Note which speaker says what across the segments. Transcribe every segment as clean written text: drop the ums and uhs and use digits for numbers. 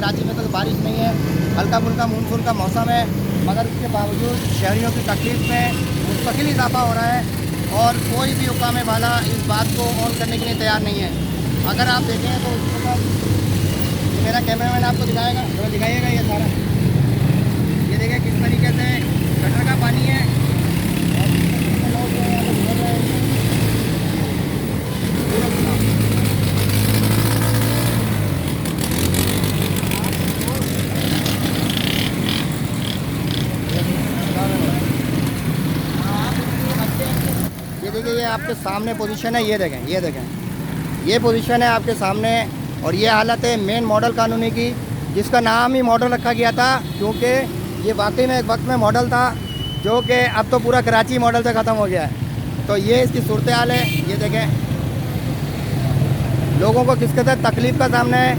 Speaker 1: कराची में तो बारिश नहीं है, हल्का फुल्का मानसून का मौसम है, मगर उसके बावजूद शहरियों की तकलीफ में मुस्तकिल इजाफा हो रहा है और कोई भी हुकाम वाला इस बात को ऑन करने के लिए तैयार नहीं है। अगर आप देखें तो उस वक्त मेरा कैमरामैन आपको दिखाएगा, थोड़ा दिखाइएगा ये सारा, ये देखिए किस तरीके से गटर का पानी है और लोग जो है यहाँ पे घूम रहे हैं। ये देखिए ये आपके सामने पोजीशन है, ये देखें, ये देखें, ये पोजीशन है आपके सामने और ये हालत है मेन मॉडल कॉलोनी की, जिसका नाम ही मॉडल रखा गया था क्योंकि ये वाकई में एक वक्त में मॉडल था जो कि अब तो पूरा कराची मॉडल से ख़त्म हो गया है। तो ये इसकी सूरत हाल है, ये देखें लोगों को किस कदर तकलीफ़ का सामना है।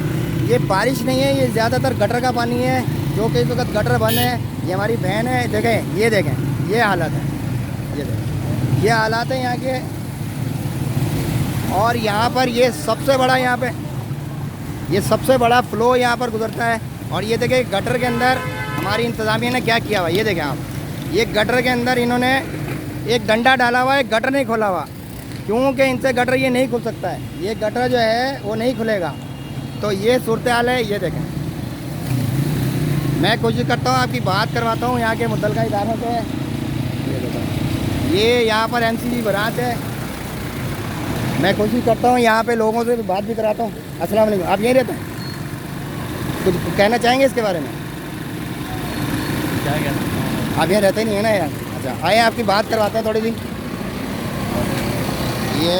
Speaker 1: ये बारिश नहीं है, ये ज़्यादातर गटर का पानी है जो कि इस वक्त गटर बंद है। ये हमारी बहन है, देखें, ये देखें, ये हालत है, ये देखें, ये हालात हैं यहाँ के। और यहाँ पर ये सबसे बड़ा, यहाँ पे ये सबसे बड़ा फ्लो यहाँ पर गुजरता है। और ये देखें गटर के अंदर हमारी इंतज़ामिया ने क्या किया हुआ, ये देखें आप, ये गटर के अंदर इन्होंने एक डंडा डाला हुआ है, गटर नहीं खोला हुआ क्योंकि इनसे गटर ये नहीं खुल सकता है, ये गटर जो है वो नहीं खुलेगा। तो ये सूरत हाल है, ये देखें। मैं कोशिश करता हूँ आपकी बात करवाता हूँ यहाँ के मुतल्लिका इदारों से। ये यहाँ पर MCB बरात है, मैं कोशिश करता हूँ यहाँ पे लोगों से बात भी कराता हूँ। अस्सलाम वालेकुम, आप यहीं रहते हैं? कुछ कहना चाहेंगे इसके बारे में?
Speaker 2: क्या कहना,
Speaker 1: आप यहाँ रहते नहीं है ना यार? अच्छा, आए आपकी बात करवाते हैं थोड़ी सी। ये